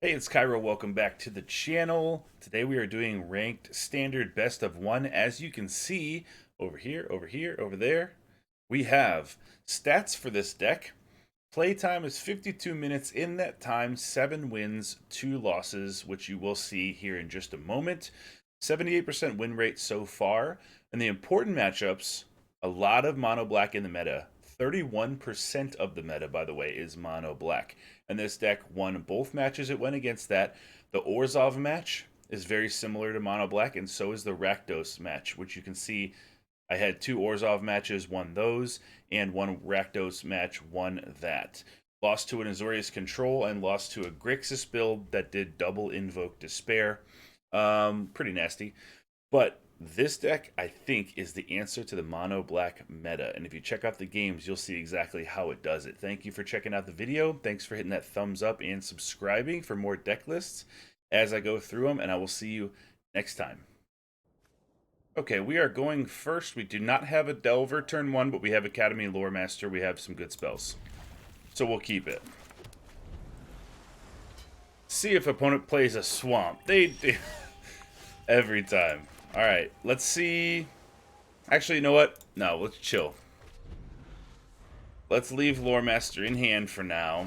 Hey, it's Kaero. Welcome back to the channel. Today we are doing ranked standard best of one. As you can see over here, over there, we have stats for this deck. Playtime is 52 minutes. In that time, 7 wins, 2 losses, which you will see here in just a moment. 78% win rate so far. And the important matchups, a lot of mono black in the meta. 31% of the meta, by the way, is mono black. And this deck won both matches it went against that. The Orzhov match is very similar to mono black, and so is the Rakdos match, which you can see I had 2 Orzhov matches, won those, and 1 Rakdos match, won that. Lost to an Azorius control and lost to a Grixis build that did double invoke despair. Pretty nasty. But this deck, I think, is the answer to the mono black meta. And if you check out the games, you'll see exactly how it does it. Thank you for checking out the video. Thanks for hitting that thumbs up and subscribing for more deck lists as I go through them. And I will see you next time. Okay, we are going first. We do not have a Delver turn 1, but we have Academy Loremaster. We have some good spells. So we'll keep it. See if opponent plays a Swamp. They do. Every time. Alright, let's see. Actually, you know what? No, let's chill. Let's leave Loremaster in hand for now.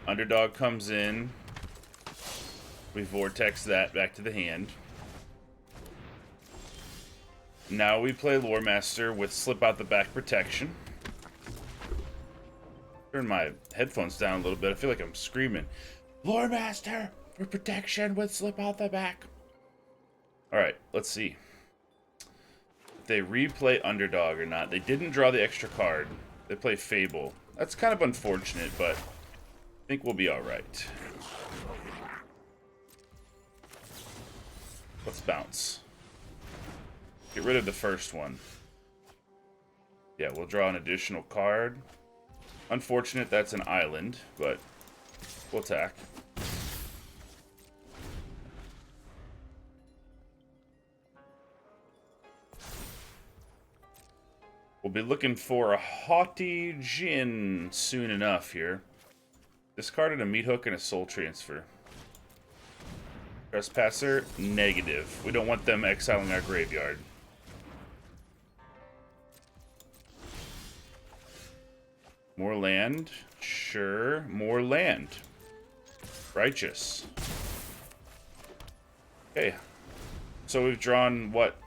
Underdog comes in. We vortex that back to the hand. Now we play Loremaster with Slip Out the Back protection. Turn my headphones down a little bit. I feel like I'm screaming. Loremaster for protection with Slip Out the Back. Alright, let's see. If they replay Underdog or not. They didn't draw the extra card. They play Fable. That's kind of unfortunate, but I think we'll be alright. Let's bounce. Get rid of the first one. Yeah, we'll draw an additional card. Unfortunate that's an island, but we'll attack. We'll be looking for a Haughty Djinn soon enough here. Discarded a Meat Hook and a Soul Transfer. Trespasser, negative. We don't want them exiling our graveyard. More land. Sure. More land. Righteous. Okay. So we've drawn, what?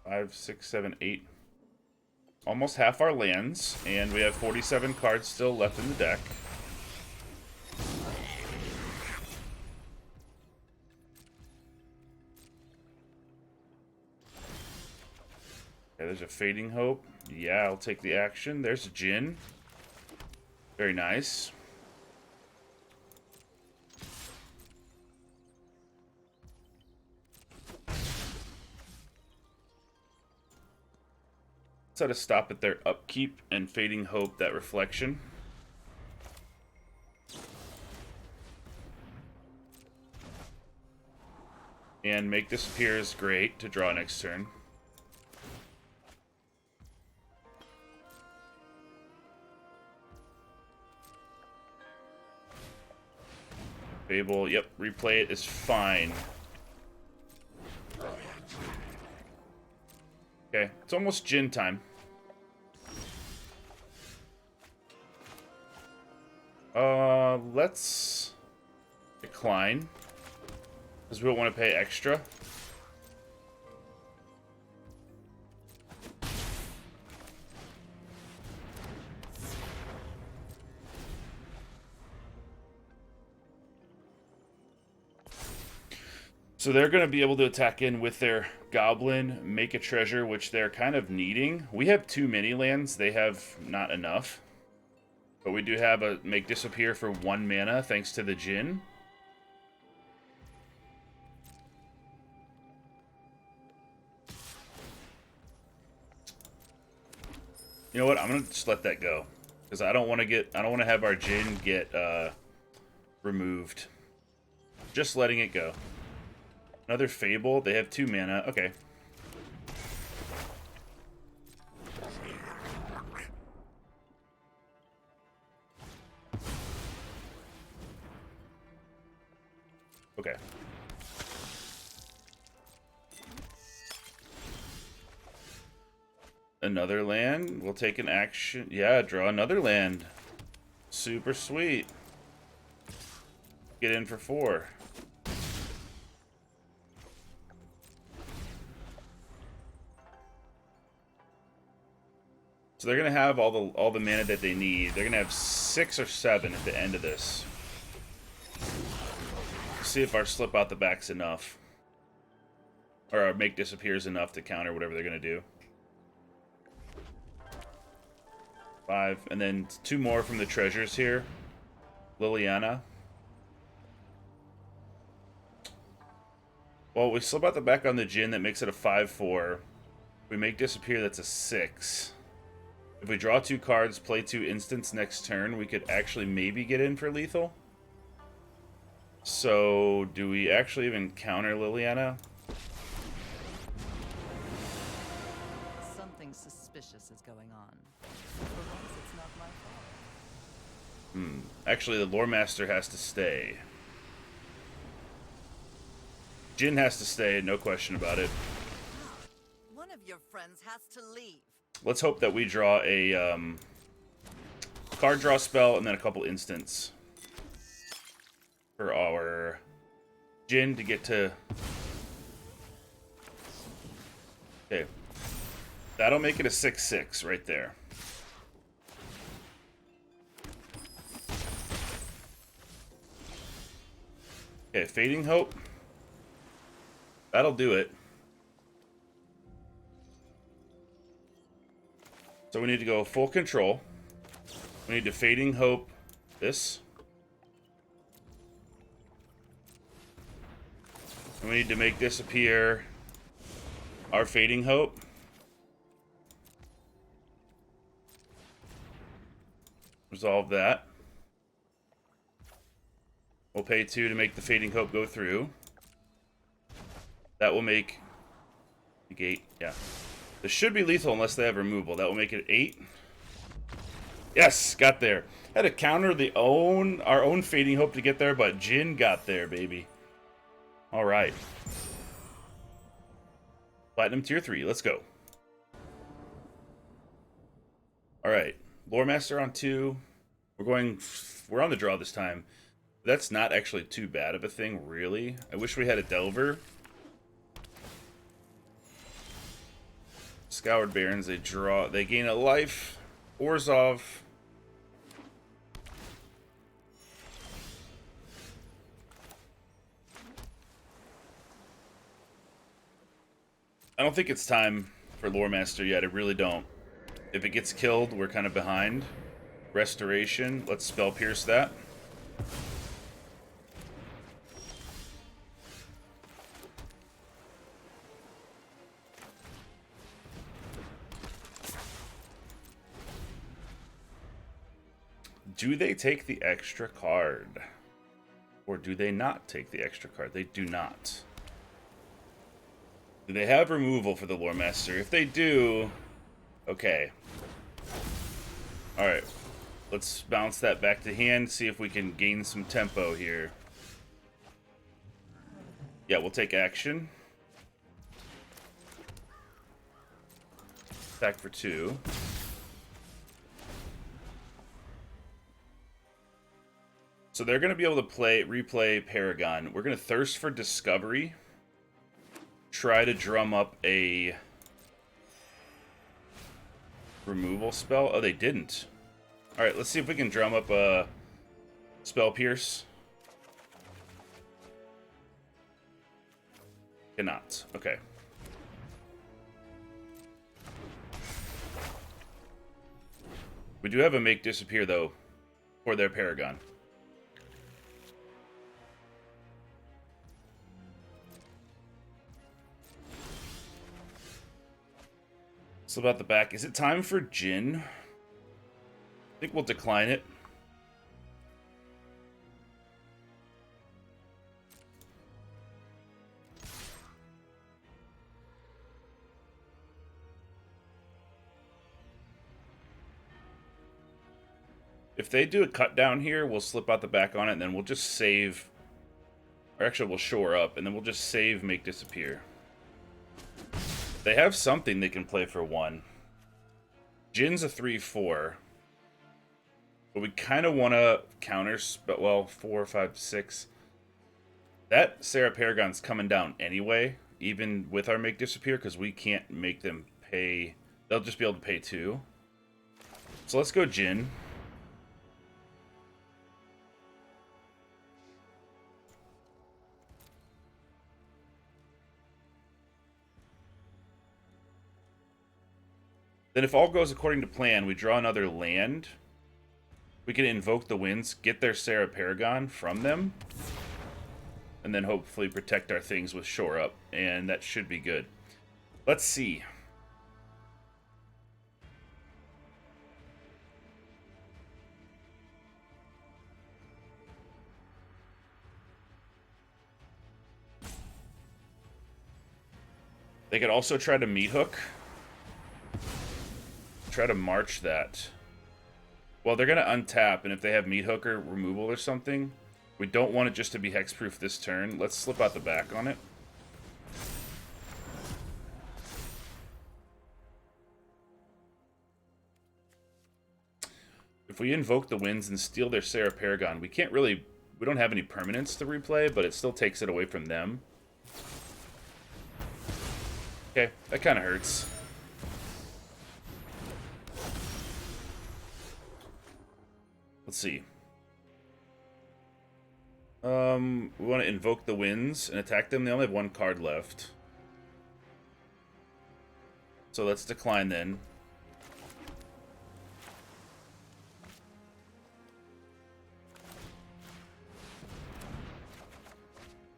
5, 6, 7, 8. Almost half our lands, and we have 47 cards still left in the deck. Okay, there's a Fading Hope. Yeah, I'll take the action. There's a Djinn. Very nice. Let's try to stop at their upkeep and Fading Hope that reflection. And make disappear is great to draw next turn. Fable, yep, replay it is fine. Okay, it's almost Djinn time. Let's decline. Because we don't want to pay extra. So they're going to be able to attack in with their Goblin, make a treasure, which they're kind of needing. We have 2 mini lands. They have not enough. But we do have a make disappear for 1 mana, thanks to the Djinn. You know what? I'm going to just let that go. Because I don't want to have our Djinn get removed. Just letting it go. Another Fable. They have 2 mana. Okay. Okay. Another land. We'll take an action. Yeah, draw another land. Super sweet. Get in for 4. So they're gonna have all the mana that they need. They're gonna have 6 or 7 at the end of this. See if our slip out the back's enough. Or our make disappears enough to counter whatever they're gonna do. 5, and then 2 more from the treasures here. Liliana. Well, we slip out the back on the Jin, that makes it a 5/4. We make disappear, that's a 6. If we draw 2 cards, play 2 instants next turn, we could actually maybe get in for lethal. So, do we actually even counter Liliana? Something suspicious is going on. For once, it's not my fault. Actually, the Loremaster has to stay. Jin has to stay, no question about it. One of your friends has to leave. Let's hope that we draw a card draw spell and then a couple instants for our Jin to get to... Okay. That'll make it a 6/6 right there. Okay, Fading Hope. That'll do it. So we need to go full control. We need to Fading Hope this. And we need to make disappear our Fading Hope. Resolve that. We'll pay 2 to make the Fading Hope go through. That will make... negate, yeah. This should be lethal unless they have removal. That will make it 8. Yes, got there. Had to counter our own Fading Hope to get there, but Jin got there, baby. All right. Platinum tier 3, let's go. All right, Loremaster on 2. We're on the draw this time. That's not actually too bad of a thing, really. I wish we had a Delver. Scoured Barons, they gain a life. Orzhov. I don't think it's time for Loremaster yet, I really don't. If it gets killed, we're kind of behind. Restoration, let's Spell Pierce that. Do they take the extra card? Or do they not take the extra card? They do not. Do they have removal for the Loremaster? If they do, okay. Alright. Let's bounce that back to hand, see if we can gain some tempo here. Yeah, we'll take action. Attack for 2. So they're going to be able to replay Paragon. We're going to Thirst for Discovery. Try to drum up a removal spell. Oh, they didn't. Alright, let's see if we can drum up a Spell Pierce. Cannot. Okay. We do have a Make Disappear, though, for their Paragon. Slip out the back. Is it time for Jin? I think we'll decline it. If they do a cut down here, we'll slip out the back on it, and then we'll just save Or actually, we'll shore up, and then we'll just save Make Disappear. They have something they can play for 1. Jin's a 3/4. But we kind of want to counter, but well, 4, 5, 6. That Sarah Paragon's coming down anyway, even with our Make Disappear, because we can't make them pay. They'll just be able to pay 2. So let's go Jin. Then if all goes according to plan, we draw another land. We can invoke the winds, get their Sarah Paragon from them, and then hopefully protect our things with shore up, and that should be good. Let's see. They could also try to meat hook. Try to march that. Well, they're going to untap, and if they have meat hooker removal or something, we don't want it just to be hexproof this turn. Let's slip out the back on it. If we invoke the winds and steal their Sarah Paragon, we don't have any permanents to replay, but it still takes it away from them. Okay, that kind of hurts. Let's see. We want to invoke the winds and attack them. They only have 1 card left. So let's decline then.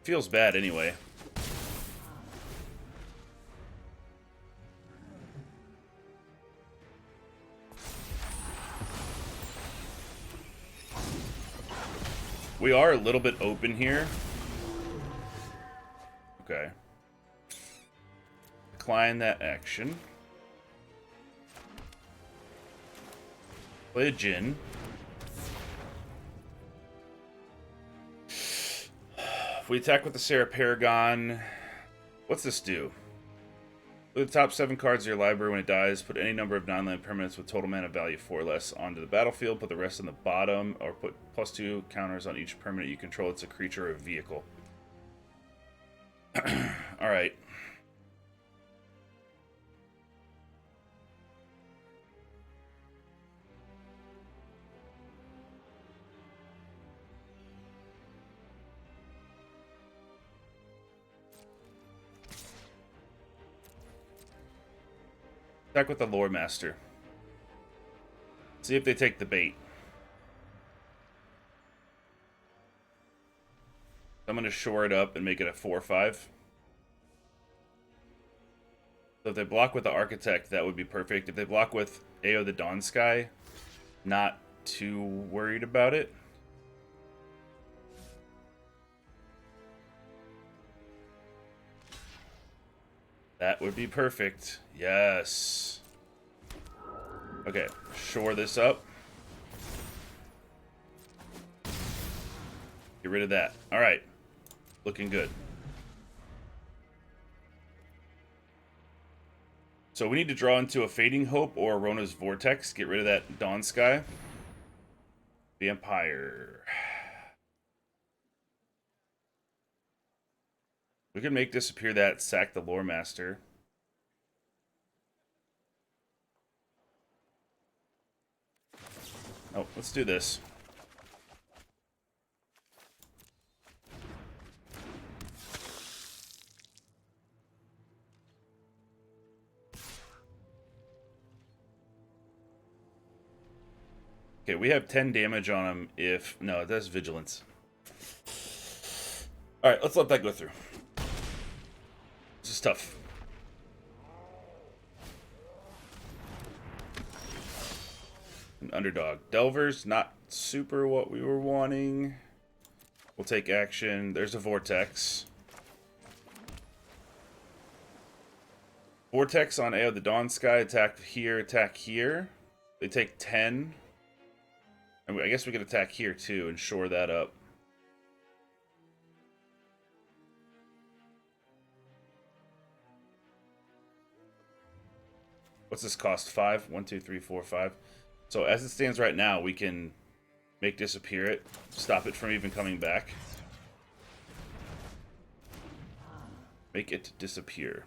Feels bad anyway. We are a little bit open here. Okay. Decline that action. Play a Jin. If we attack with the Sarah Paragon, what's this do? Put the top 7 cards of your library when it dies. Put any number of non-land permanents with total mana value 4 or less onto the battlefield. Put the rest on the bottom, or put +2 counters on each permanent you control. It's a creature or a vehicle. Alright. Attack with the LOREMASTER. See if they take the bait. I'm going to shore it up and make it a 4/5. So if they block with the Architect, that would be perfect. If they block with Ao the Dawn Sky, not too worried about it. That would be perfect. Yes. Okay, shore this up. Get rid of that. Alright. Looking good. So we need to draw into a Fading Hope or Rona's Vortex. Get rid of that Dawn Sky. Vampire. We can make disappear that, sack the LOREMASTER. Oh, let's do this. Okay, we have 10 damage on him if... No, that's Vigilance. Alright, let's let that go through. This is tough. An underdog. Delvers, not super what we were wanting. We'll take action. There's a Vortex. Vortex on Ao the Dawn Sky. Attack here, attack here. They take 10. And I guess we could attack here too and shore that up. What's this cost? 5? 1, 2, 3, 4, 5. So as it stands right now, we can make disappear it, stop it from even coming back. Make it disappear.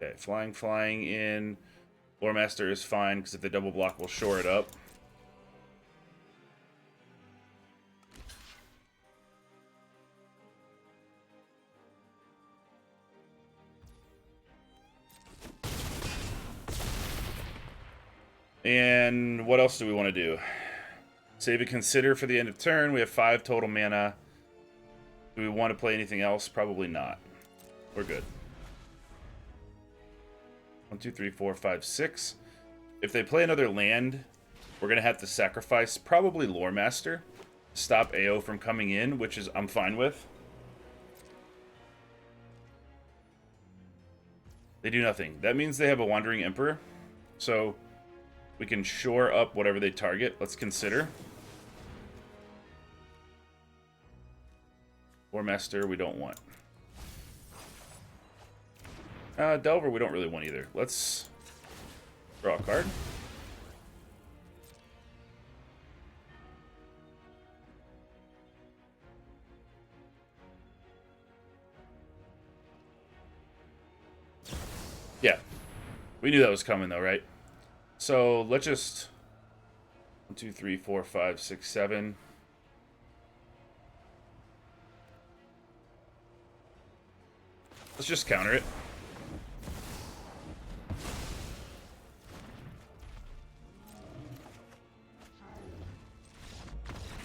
Okay, flying in. LOREMASTER is fine, because if they double block, we'll shore it up. And what else do we want to do? Save a consider for the end of turn. We have 5 total mana. Do we want to play anything else? Probably not. We're good. 1, 2, 3, 4, 5, 6. If they play another land, we're going to have to sacrifice probably LOREMASTER. Stop AO from coming in, which is I'm fine with. They do nothing. That means they have a Wandering Emperor. So we can shore up whatever they target. Let's consider. LOREMASTER we don't want. Delver we don't really want either. Let's draw a card. Yeah. We knew that was coming though, right? So let's just 1, 2, 3, 4, 5, 6, 7. Let's just counter it.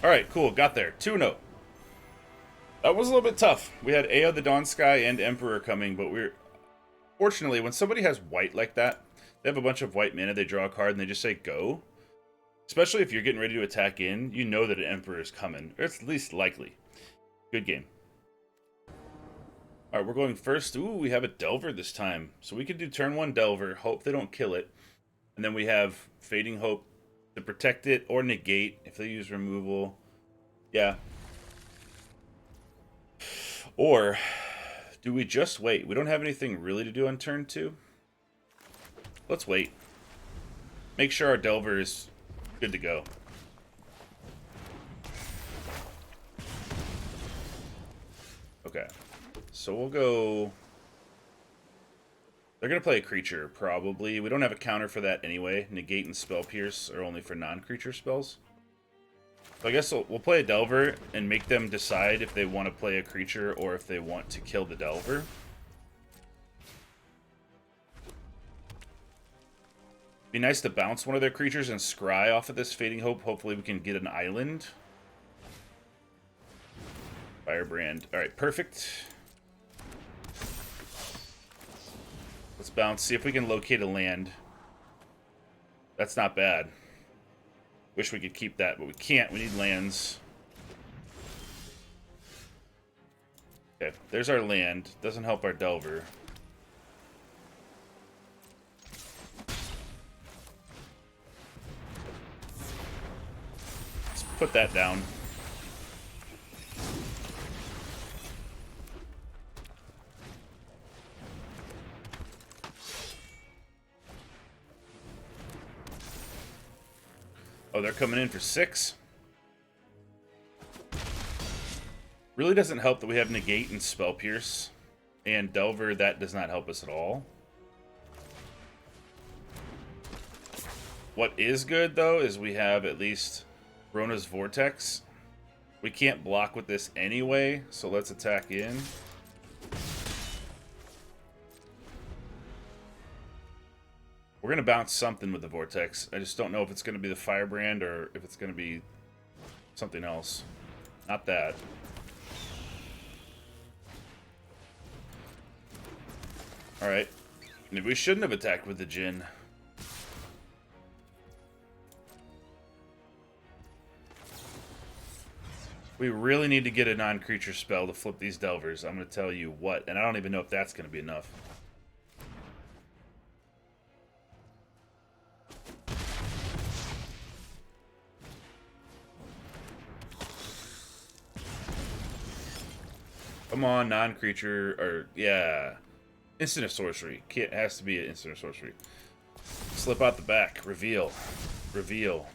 Alright, cool. Got there. 2-0. That was a little bit tough. We had AO the Dawn Sky and Emperor coming, but we're... Fortunately, when somebody has white like that, they have a bunch of white mana, they draw a card, and they just say go. Especially if you're getting ready to attack in, you know that an Emperor is coming. Or it's least likely. Good game. Alright, we're going first. Ooh, we have a Delver this time. So we can do turn 1 Delver, hope they don't kill it. And then we have Fading Hope to protect it or negate if they use removal. Yeah. Or do we just wait? We don't have anything really to do on turn 2. Let's wait. Make sure our Delver is good to go. Okay. So we'll go... They're going to play a creature, probably. We don't have a counter for that anyway. Negate and Spell Pierce are only for non-creature spells. So I guess we'll play a Delver and make them decide if they want to play a creature or if they want to kill the Delver. Be nice to bounce one of their creatures and scry off of this Fading Hope. Hopefully we can get an island. Firebrand. Alright, perfect. Let's bounce, see if we can locate a land. That's not bad. Wish we could keep that, but we can't. We need lands. Okay, there's our land. Doesn't help our Delver. Let's put that down. Oh, they're coming in for 6. Really doesn't help that we have Negate and Spell Pierce. And Delver, that does not help us at all. What is good, though, is we have at least Rona's Vortex. We can't block with this anyway, so let's attack in. We're going to bounce something with the Vortex. I just don't know if it's going to be the Firebrand or if it's going to be something else. Not that. Alright. Maybe we shouldn't have attacked with the Djinn. We really need to get a non-creature spell to flip these Delvers. I'm going to tell you what. And I don't even know if that's going to be enough. Come on, non-creature, or, yeah. Instant or sorcery. It has to be an instant or sorcery. Slip out the back. Reveal. Reveal.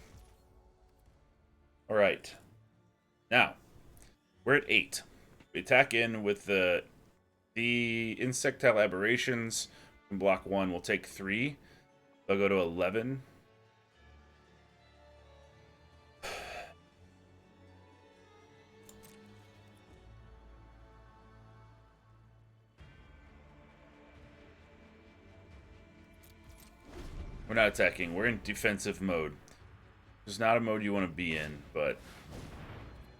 Alright. Now, we're at 8. We attack in with the insectile aberrations. From block 1, we'll take 3. They'll go to 11. We're not attacking. We're in defensive mode. It's not a mode you want to be in, but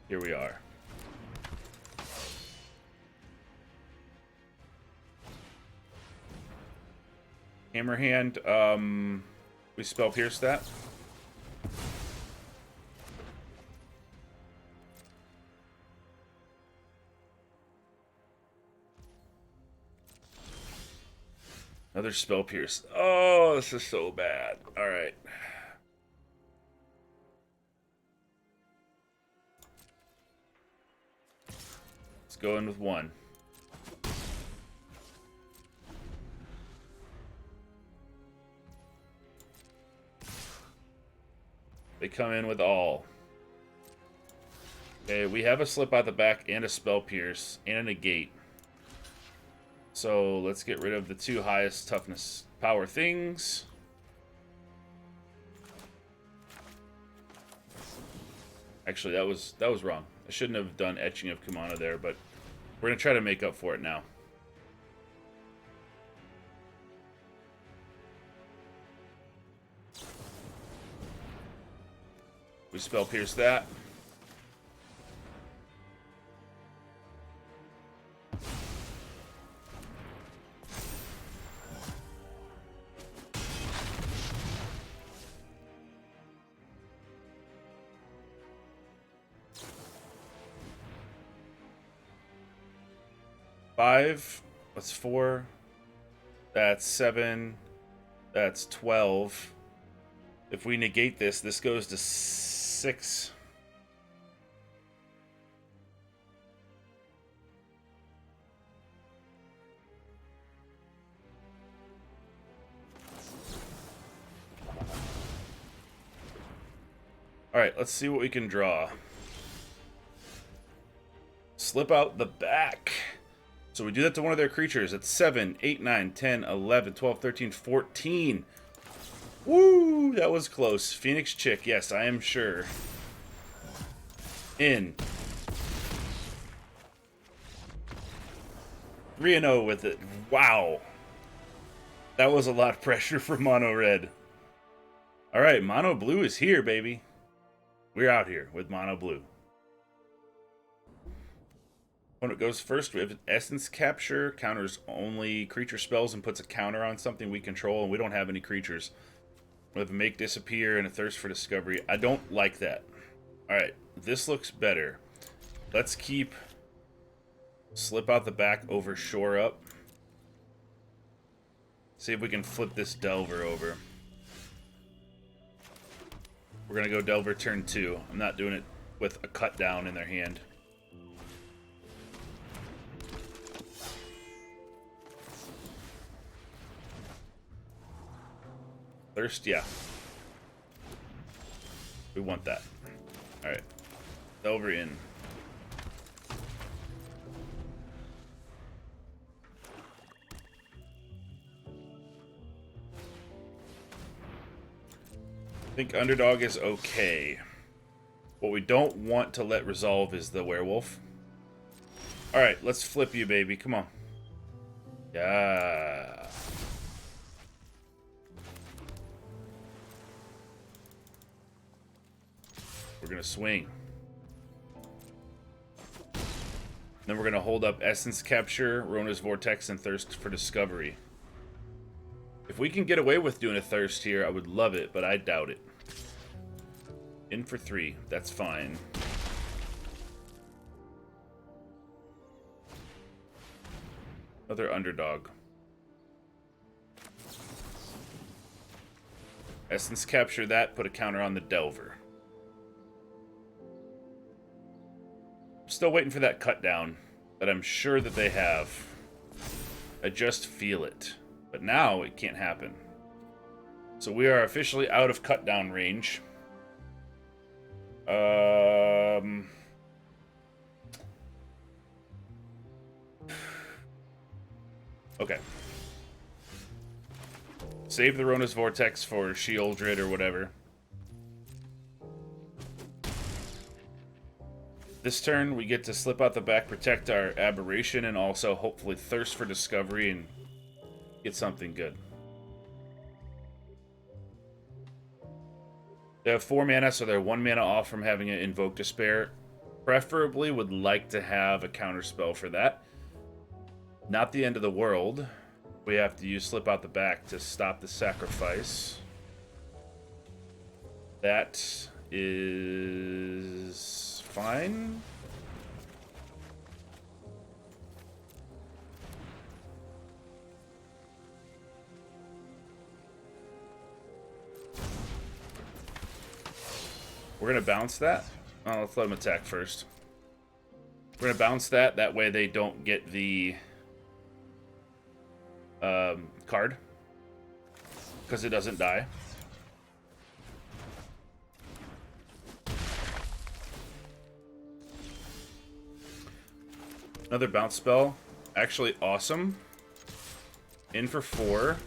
here we are. Hammerhand, we spell pierce that. Another spell pierce. Oh, this is so bad. All right. Let's go in with 1. They come in with all. Okay, we have a slip out the back and a spell pierce and a negate. So let's get rid of the 2 highest toughness power things. Actually, that was wrong. I shouldn't have done Etching of Kumano there, but we're gonna try to make up for it now. We spell pierce that. That's 4. That's 7. That's 12. If we negate this, this goes to 6. Alright, let's see what we can draw. Slip out the back. So we do that to one of their creatures. It's 7, 8, 9, 10, 11, 12, 13, 14. Woo! That was close. Phoenix Chick, yes, I am sure. In. 3-0 with it. Wow. That was a lot of pressure for Mono Red. Alright, Mono Blue is here, baby. We're out here with Mono Blue. When it goes first, we have Essence Capture, counters only creature spells and puts a counter on something we control, and we don't have any creatures. We have Make Disappear and a Thirst for Discovery. I don't like that. Alright, this looks better. Let's keep Slip Out the Back over Shore Up. See if we can flip this Delver over. We're going to go Delver turn 2. I'm not doing it with a cut down in their hand. Thirst, yeah. We want that. Alright. Delver in. I think Underdog is okay. What we don't want to let resolve is the Werewolf. Alright, let's flip you, baby. Come on. Yeah. We're going to swing. Then we're going to hold up Essence Capture, Rona's Vortex, and Thirst for Discovery. If we can get away with doing a Thirst here, I would love it, but I doubt it. In for 3. That's fine. Another Underdog. Essence Capture that, put a counter on the Delver. Still waiting for that cut down that I'm sure that they have. I just feel it. But now it can't happen. So we are officially out of cut down range. Okay. Save the Rona's Vortex for Sheoldred or whatever. This turn, we get to slip out the back, protect our Aberration, and also hopefully thirst for discovery and get something good. They have 4 mana, so they're 1 mana off from having an Invoke Despair. Preferably would like to have a counterspell for that. Not the end of the world. We have to use Slip Out the Back to stop the sacrifice. That is fine. We're going to bounce that. Oh, let's let them attack first. We're going to bounce that. That way they don't get the card. Because it doesn't die. Another bounce spell. Actually awesome. In for 4.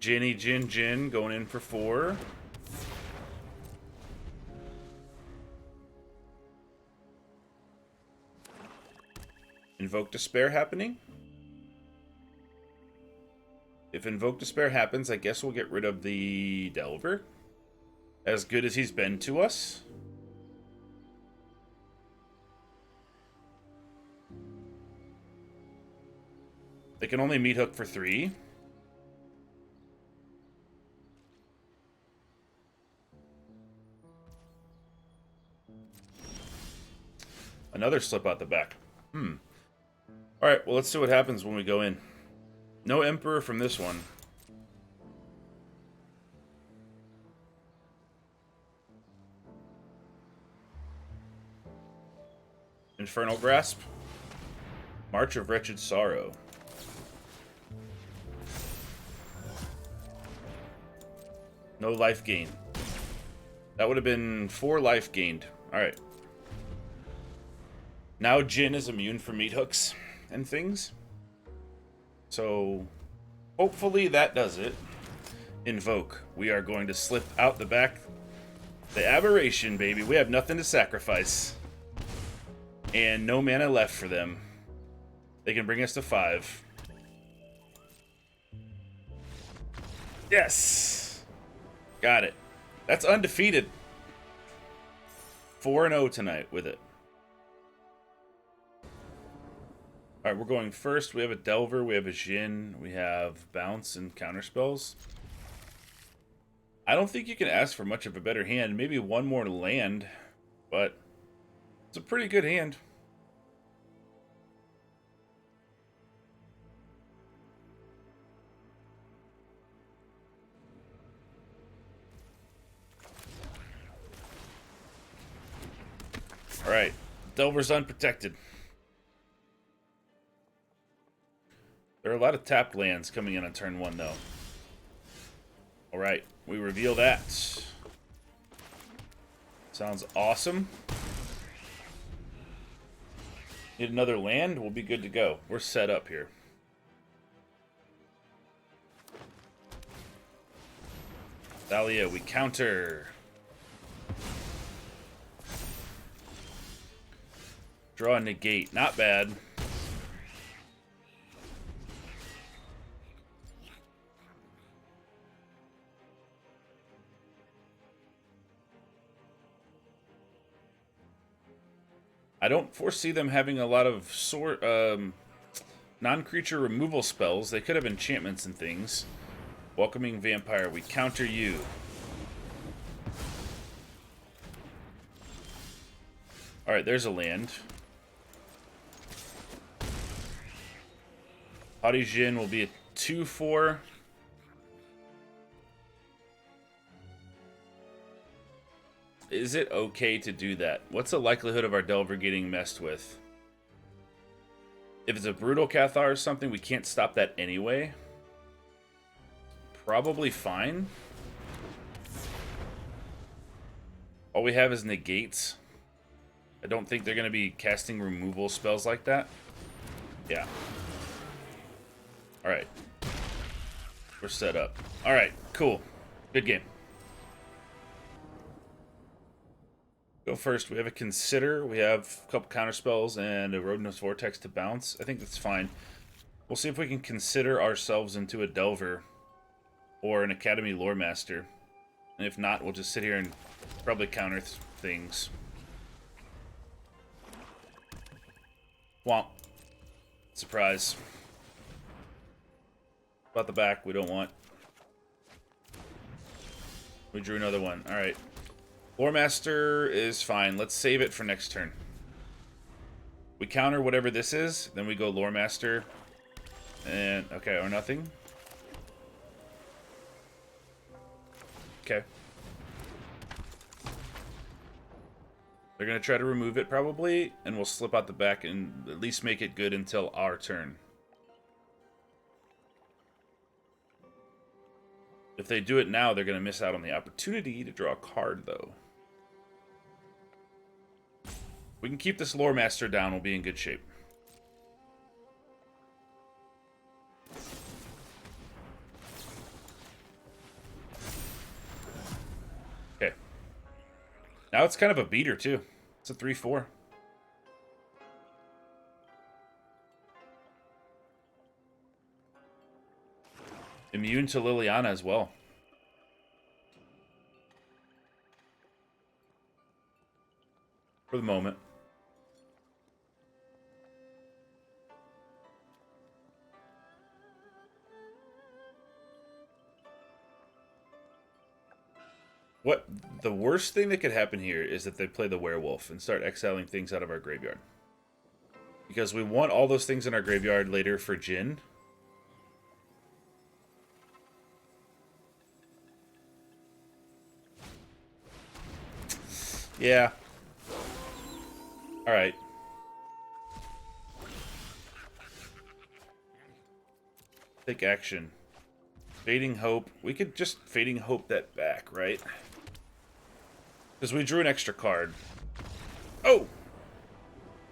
Jinny Jin Jin going in for 4. Invoke Despair happening. If Invoke Despair happens, I guess we'll get rid of the Delver. As good as he's been to us. They can only meat hook for 3. Another Slip Out the Back. Alright, well, let's see what happens when we go in. No Emperor from this one. Infernal Grasp. March of Wretched Sorrow. No life gain. That would have been 4 life gained. Alright. Now Jin is immune from meat hooks and things. So, hopefully that does it. Invoke. We are going to slip out the back. The Aberration, baby. We have nothing to sacrifice. And no mana left for them. They can bring us to 5. Yes! Got it. That's undefeated. 4-0 tonight with it. Alright, we're going first. We have a Delver, we have a Jhin, we have Bounce and Counterspells. I don't think you can ask for much of a better hand. Maybe one more land, but it's a pretty good hand. Alright, Delver's unprotected. There are a lot of tapped lands coming in on turn 1, though. Alright, we reveal that. Sounds awesome. Need another land, we'll be good to go. We're set up here. Thalia, we counter. Draw a negate, not bad. I don't foresee them having a lot of non-creature removal spells. They could have enchantments and things. Welcoming Vampire, we counter you. Alright, there's a land. Haughty Jhin will be a 2/4. Is it okay to do that? What's the likelihood of our Delver getting messed with? If it's a brutal Cathar or something, we can't stop that anyway. Probably fine. All we have is negates. I don't think they're going to be casting removal spells like that. Yeah. Alright. We're set up. Alright, cool. Good game. Go first. We have a Consider. We have a couple counter spells and a Rodin's Vortex to bounce. I think that's fine. We'll see if we can consider ourselves into a Delver or an Academy Loremaster. And if not, we'll just sit here and probably counter things. Womp. Surprise. About the back, we don't want. We drew another one. Alright. Loremaster is fine. Let's save it for next turn. We counter whatever this is, then we go Loremaster. And, okay, or nothing. Okay. They're going to try to remove it, probably, and we'll slip out the back and at least make it good until our turn. If they do it now, they're going to miss out on the opportunity to draw a card, though. We can keep this Loremaster down, we'll be in good shape. Okay. Now it's kind of a beater, too. It's a 3-4. Immune to Liliana as well. For the moment. What the worst thing that could happen here is that they play the werewolf and start exiling things out of our graveyard. Because we want all those things in our graveyard later for Jin. Yeah. Alright. Take action. Fading Hope. We could just Fading Hope that back, right? Because we drew an extra card. Oh!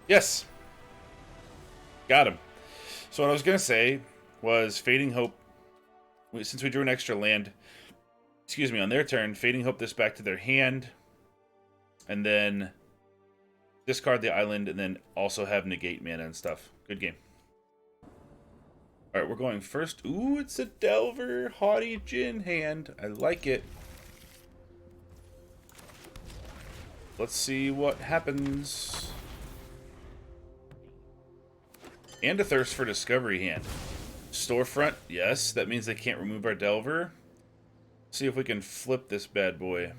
Yes! Got him. So what I was going to say was Fading Hope, since we drew an extra land, excuse me, on their turn, Fading Hope this back to their hand, and then discard the island, and then also have negate mana and stuff. Good game. Alright, we're going first. Ooh, it's a Delver Haughty Jin hand. I like it. Let's see what happens. And a Thirst for Discovery hand. Storefront, yes. That means they can't remove our Delver. See if we can flip this bad boy.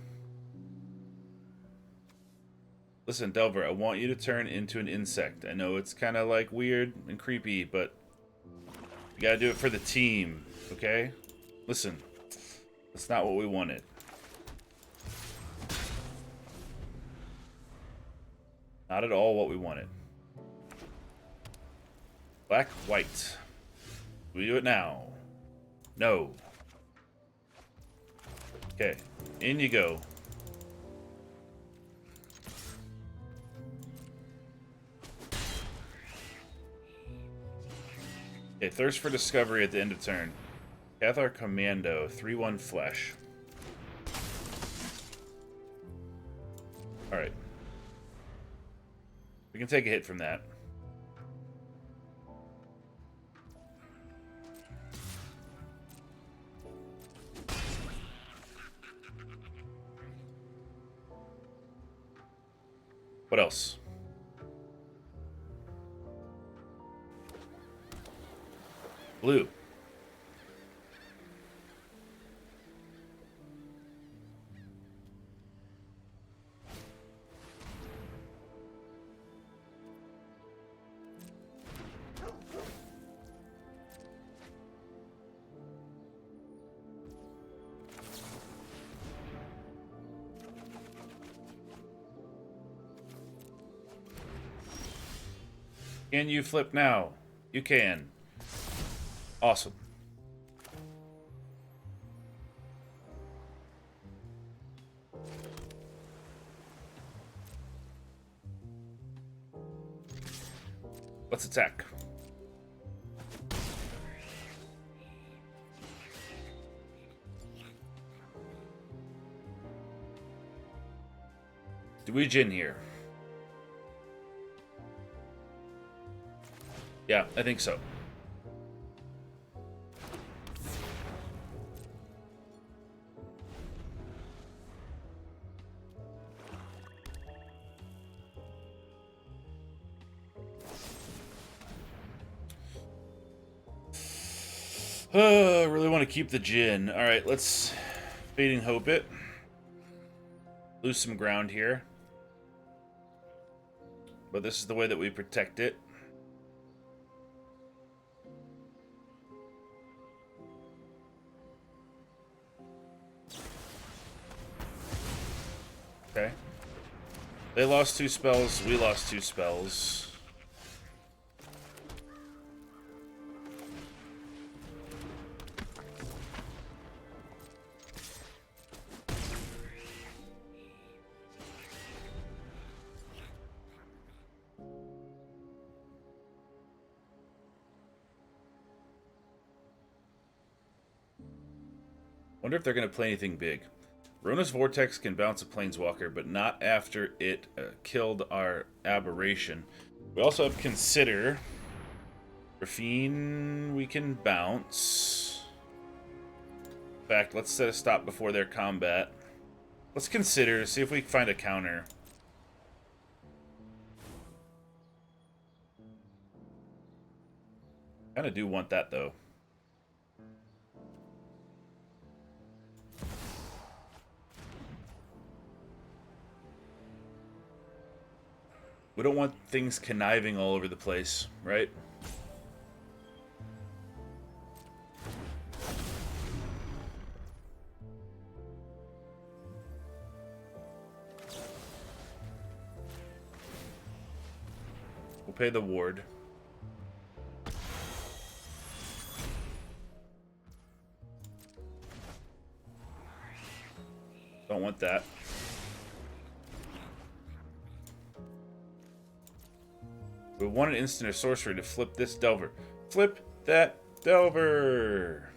Listen, Delver, I want you to turn into an insect. I know it's kind of like weird and creepy, but you gotta do it for the team, okay? Listen, that's not what we wanted. Not at all what we wanted. Black, white. We do it now. No. Okay, in you go. Okay, Thirst for Discovery at the end of turn. Cathar Commando, 3/1 Flash. Alright. We can take a hit from that. What else? Blue. Can you flip now? You can. Awesome. Let's attack. Do we Jin here? Yeah, I think so. I really want to keep the Jin. Alright, let's Fading Hope it. Lose some ground here. But this is the way that we protect it. Okay. They lost 2 spells, we lost 2 spells. Wonder if they're going to play anything big. Rona's Vortex can bounce a Planeswalker, but not after it killed our Aberration. We also have Consider. Rafine we can bounce. In fact, let's set a stop before their combat. Let's Consider, see if we can find a counter. Kinda do want that, though. We don't want things conniving all over the place, right? We'll pay the ward. Don't want that. We want an instant or sorcery to flip this Delver. Flip that Delver!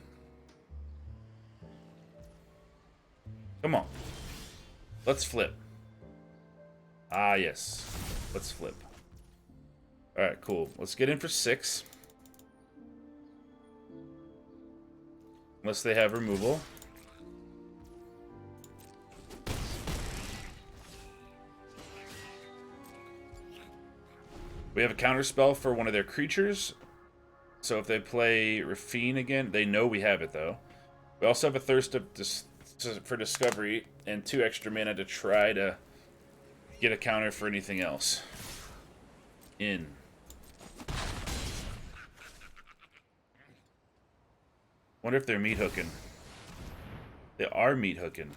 Come on. Let's flip. Ah, yes. Let's flip. Alright, cool. Let's get in for 6. Unless they have removal. We have a counter spell for one of their creatures. So if they play Rafine again, they know we have it, though. We also have a Thirst for Discovery and 2 extra mana to try to get a counter for anything else. In. Wonder if they're meat hooking. They are meat hooking.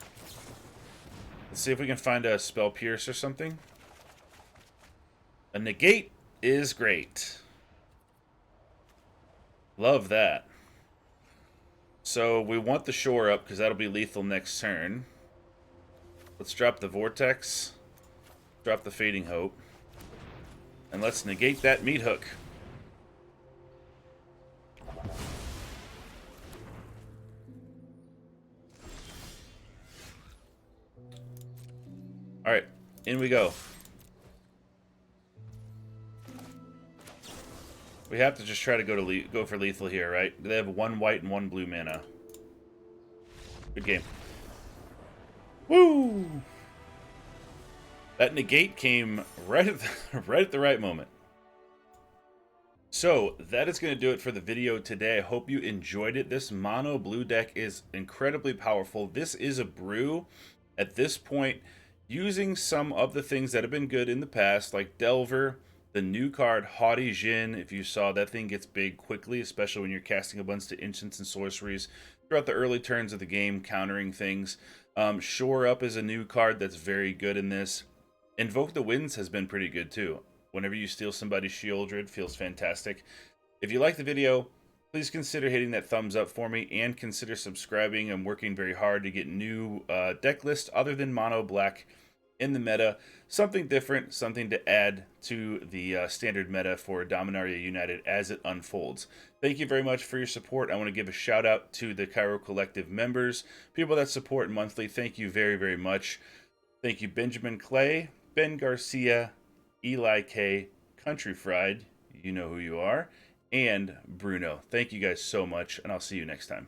Let's see if we can find a Spell Pierce or something. A negate is great. Love that. So we want the shore up because that'll be lethal next turn. Let's drop the Vortex. Drop the Fading Hope. And let's negate that meat hook. Alright, in we go. We have to just try to go for lethal here, right? They have 1 white and 1 blue mana. Good game. Woo! That negate came right at the right moment. So, that is going to do it for the video today. I hope you enjoyed it. This mono blue deck is incredibly powerful. This is a brew. At this point, using some of the things that have been good in the past, like Delver, the new card, Haughty Jin. If you saw, that thing gets big quickly, especially when you're casting a bunch of instants and sorceries throughout the early turns of the game, countering things. Shore Up is a new card that's very good in this. Invoke the Winds has been pretty good too. Whenever you steal somebody's Shieldred, feels fantastic. If you like the video, please consider hitting that thumbs up for me and consider subscribing. I'm working very hard to get new deck lists other than mono black in the meta. Something different, something to add to the standard meta for Dominaria United as it unfolds. Thank you very much for your support. I want to give a shout out to the Kaero Collective members, people that support monthly. Thank you very, very much. Thank you, Benjamin Clay, Ben Garcia, Eli K, Country Fried, you know who you are, and Bruno. Thank you guys so much, and I'll see you next time.